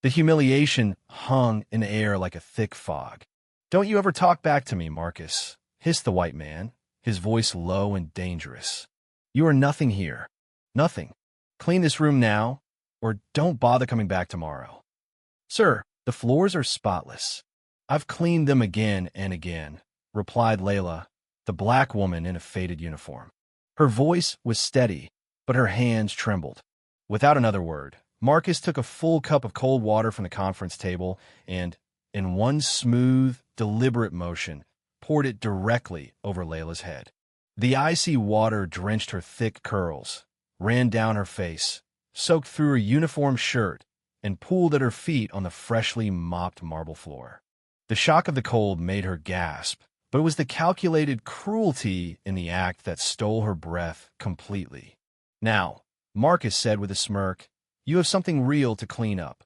The humiliation hung in the air like a thick fog. "Don't you ever talk back to me, Marcus," hissed the white man, his voice low and dangerous. "You are nothing here. Nothing. Clean this room now, or don't bother coming back tomorrow." "Sir, the floors are spotless. I've cleaned them again and again," replied Layla, the black woman in a faded uniform. Her voice was steady, but her hands trembled. Without another word, Marcus took a full cup of cold water from the conference table and, in one smooth, deliberate motion, poured it directly over Layla's head. The icy water drenched her thick curls, ran down her face, soaked through her uniform shirt, and pooled at her feet on the freshly mopped marble floor. The shock of the cold made her gasp, but it was the calculated cruelty in the act that stole her breath completely. "Now," Marcus said with a smirk, "you have something real to clean up."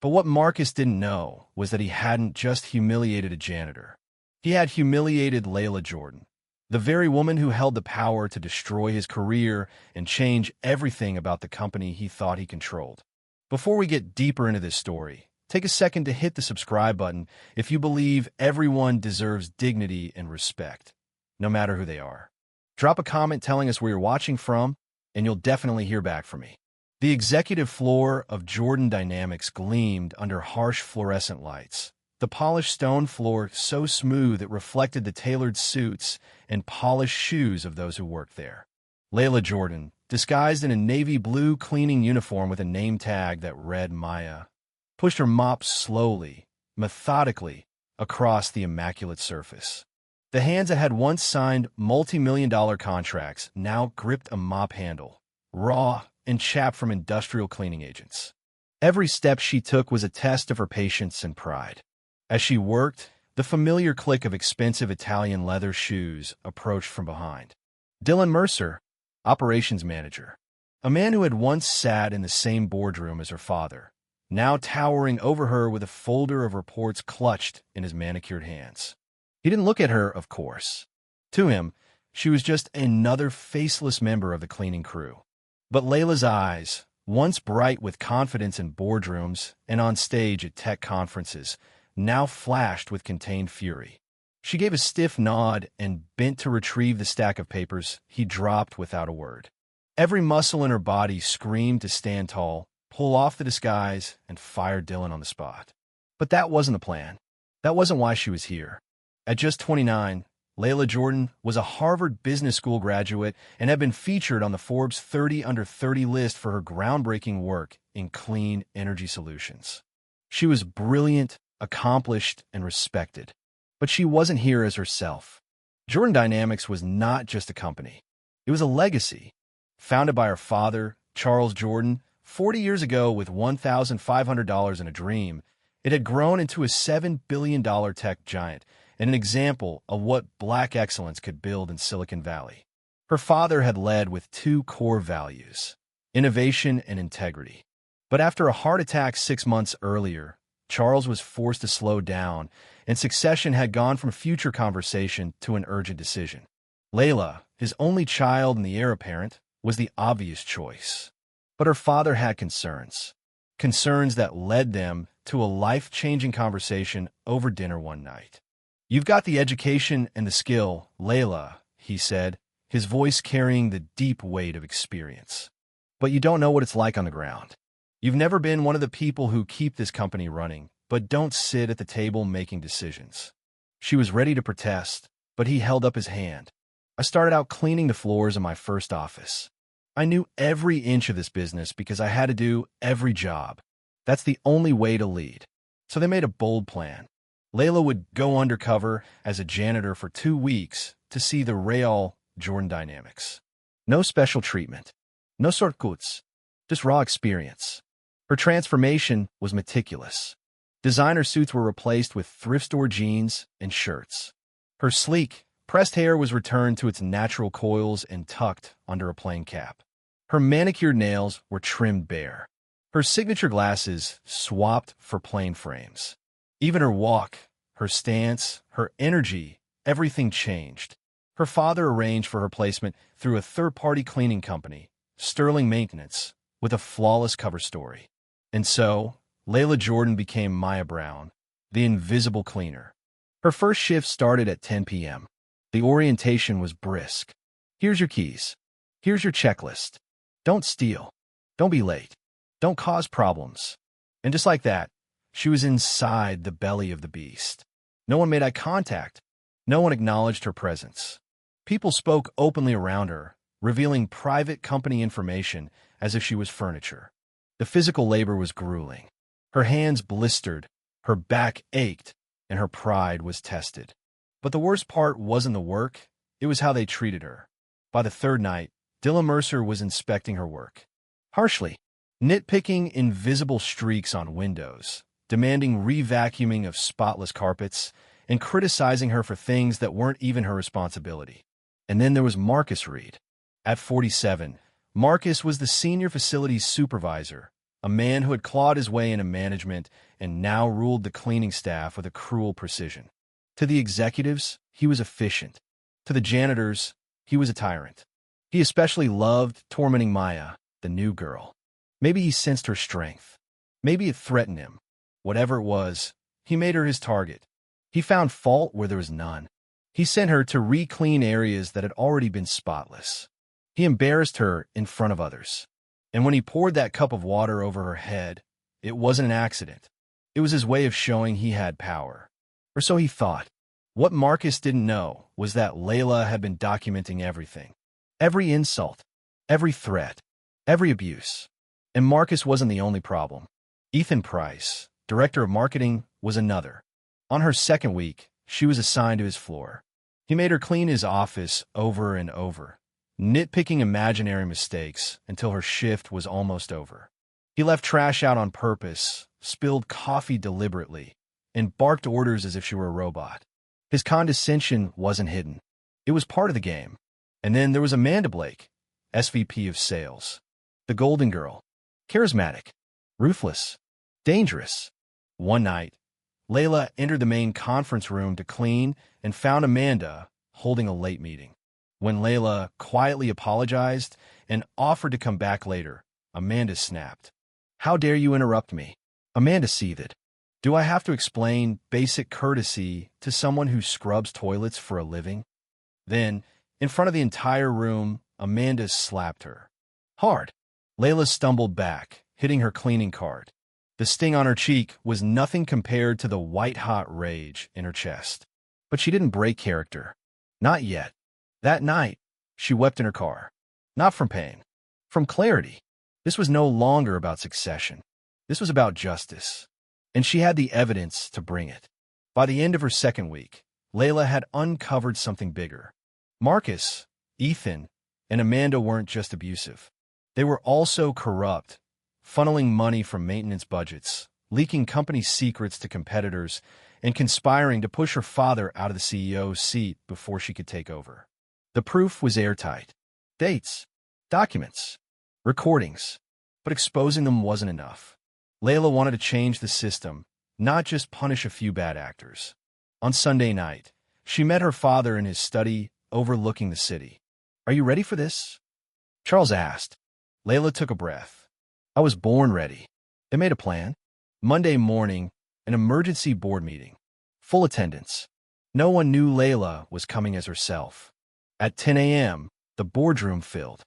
But what Marcus didn't know was that he hadn't just humiliated a janitor. He had humiliated Layla Jordan, the very woman who held the power to destroy his career and change everything about the company he thought he controlled. Before we get deeper into this story, take a second to hit the subscribe button if you believe everyone deserves dignity and respect, no matter who they are. Drop a comment telling us where you're watching from, and you'll definitely hear back from me. The executive floor of Jordan Dynamics gleamed under harsh fluorescent lights, the polished stone floor so smooth it reflected the tailored suits and polished shoes of those who worked there. Layla Jordan, disguised in a navy blue cleaning uniform with a name tag that read Maya, pushed her mop slowly, methodically, across the immaculate surface. The hands that had once signed multi-million-dollar contracts now gripped a mop handle, raw and chapped from industrial cleaning agents. Every step she took was a test of her patience and pride. As she worked, the familiar click of expensive Italian leather shoes approached from behind. Dylan Mercer, operations manager, a man who had once sat in the same boardroom as her father, now towering over her with a folder of reports clutched in his manicured hands. He didn't look at her, of course. To him, she was just another faceless member of the cleaning crew. But Layla's eyes, once bright with confidence in boardrooms and on stage at tech conferences, now flashed with contained fury. She gave a stiff nod and bent to retrieve the stack of papers he dropped without a word. Every muscle in her body screamed to stand tall, pull off the disguise, and fire Dylan on the spot. But that wasn't the plan. That wasn't why she was here. At just 29, Layla Jordan was a Harvard Business School graduate and had been featured on the Forbes 30 Under 30 list for her groundbreaking work in clean energy solutions. She was brilliant, accomplished, and respected. But she wasn't here as herself. Jordan Dynamics was not just a company. It was a legacy. Founded by her father, Charles Jordan, 40 years ago with $1,500 and a dream, it had grown into a $7 billion tech giant and an example of what Black excellence could build in Silicon Valley. Her father had led with two core values, innovation and integrity. But after a heart attack 6 months earlier, Charles was forced to slow down, and succession had gone from future conversation to an urgent decision. Layla, his only child and the heir apparent, was the obvious choice. But her father had concerns that led them to a life-changing conversation over dinner one night. "You've got the education and the skill, Layla," he said, his voice carrying the deep weight of experience. "But you don't know what it's like on the ground. You've never been one of the people who keep this company running, but don't sit at the table making decisions." She was ready to protest, but he held up his hand. "I started out cleaning the floors in my first office. I knew every inch of this business because I had to do every job. That's the only way to lead." So they made a bold plan. Layla would go undercover as a janitor for 2 weeks to see the real Jordan Dynamics. No special treatment, no shortcuts, just raw experience. Her transformation was meticulous. Designer suits were replaced with thrift store jeans and shirts. Her sleek, pressed hair was returned to its natural coils and tucked under a plain cap. Her manicured nails were trimmed bare. Her signature glasses swapped for plain frames. Even her walk, her stance, her energy, everything changed. Her father arranged for her placement through a third-party cleaning company, Sterling Maintenance, with a flawless cover story. And so, Layla Jordan became Maya Brown, the invisible cleaner. Her first shift started at 10 p.m. The orientation was brisk. Here's your keys. Here's your checklist. Don't steal. Don't be late. Don't cause problems. And just like that, she was inside the belly of the beast. No one made eye contact. No one acknowledged her presence. People spoke openly around her, revealing private company information as if she was furniture. The physical labor was grueling. Her hands blistered, her back ached, and her pride was tested. But the worst part wasn't the work, it was how they treated her. By the third night, Dilla Mercer was inspecting her work. Harshly, nitpicking invisible streaks on windows, demanding re-vacuuming of spotless carpets, and criticizing her for things that weren't even her responsibility. And then there was Marcus Reed. At 47, Marcus was the senior facilities supervisor, a man who had clawed his way into management and now ruled the cleaning staff with a cruel precision. To the executives, he was efficient. To the janitors, he was a tyrant. He especially loved tormenting Maya, the new girl. Maybe he sensed her strength. Maybe it threatened him. Whatever it was, he made her his target. He found fault where there was none. He sent her to re-clean areas that had already been spotless. He embarrassed her in front of others. And when he poured that cup of water over her head, it wasn't an accident. It was his way of showing he had power. Or so he thought. What Marcus didn't know was that Layla had been documenting everything. Every insult, every threat, every abuse. And Marcus wasn't the only problem. Ethan Price, director of marketing, was another. On her second week, she was assigned to his floor. He made her clean his office over and over, nitpicking imaginary mistakes until her shift was almost over. He left trash out on purpose, spilled coffee deliberately, and barked orders as if she were a robot. His condescension wasn't hidden. It was part of the game. And then there was Amanda Blake, SVP of Sales. The Golden Girl. Charismatic. Ruthless. Dangerous. One night, Layla entered the main conference room to clean and found Amanda holding a late meeting. When Layla quietly apologized and offered to come back later, Amanda snapped. "How dare you interrupt me?" Amanda seethed. "Do I have to explain basic courtesy to someone who scrubs toilets for a living?" Then, in front of the entire room, Amanda slapped her. Hard. Layla stumbled back, hitting her cleaning cart. The sting on her cheek was nothing compared to the white-hot rage in her chest. But she didn't break character. Not yet. That night, she wept in her car. Not from pain. From clarity. This was no longer about succession. This was about justice. And she had the evidence to bring it. By the end of her second week, Layla had uncovered something bigger. Marcus, Ethan, and Amanda weren't just abusive. They were also corrupt, funneling money from maintenance budgets, leaking company secrets to competitors, and conspiring to push her father out of the CEO's seat before she could take over. The proof was airtight. Dates, documents, recordings. But exposing them wasn't enough. Layla wanted to change the system, not just punish a few bad actors. On Sunday night, she met her father in his study overlooking the city. "Are you ready for this?" Charles asked. Layla took a breath. "I was born ready." They made a plan. Monday morning, an emergency board meeting. Full attendance. No one knew Layla was coming as herself. At 10 a.m., the boardroom filled.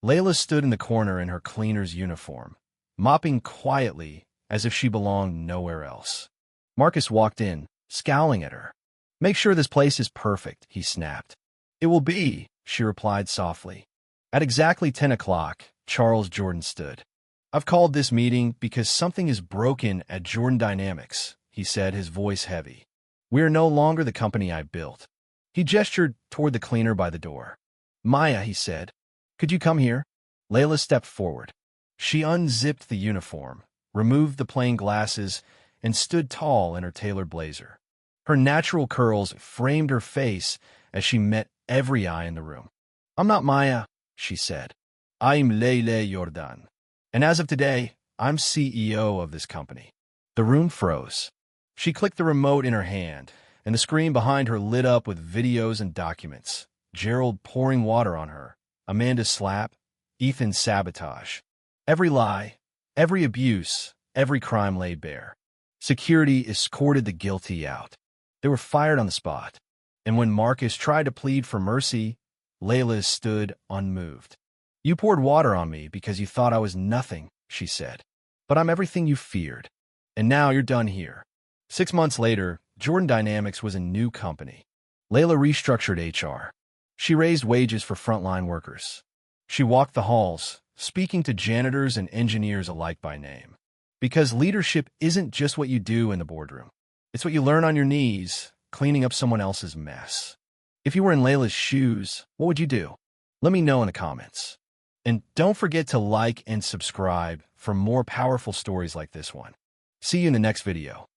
Layla stood in the corner in her cleaner's uniform, mopping quietly as if she belonged nowhere else. Marcus walked in, scowling at her. "Make sure this place is perfect," he snapped. "It will be," she replied softly. At exactly 10 o'clock, Charles Jordan stood. "I've called this meeting because something is broken at Jordan Dynamics," he said, his voice heavy. "We are no longer the company I built." He gestured toward the cleaner by the door. "Maya," he said, "could you come here?" Layla stepped forward. She unzipped the uniform, removed the plain glasses, and stood tall in her tailored blazer. Her natural curls framed her face as she met every eye in the room. "I'm not Maya," she said. "I'm Layla Jordan. And as of today, I'm CEO of this company." The room froze. She clicked the remote in her hand, and the screen behind her lit up with videos and documents. Gerald pouring water on her, Amanda's slap, Ethan's sabotage. Every lie, every abuse, every crime laid bare. Security escorted the guilty out. They were fired on the spot. And when Marcus tried to plead for mercy, Layla stood unmoved. "You poured water on me because you thought I was nothing," she said. "But I'm everything you feared. And now you're done here." 6 months later, Jordan Dynamics was a new company. Layla restructured HR. She raised wages for frontline workers. She walked the halls, speaking to janitors and engineers alike by name. Because leadership isn't just what you do in the boardroom. It's what you learn on your knees, cleaning up someone else's mess. If you were in Layla's shoes, what would you do? Let me know in the comments. And don't forget to like and subscribe for more powerful stories like this one. See you in the next video.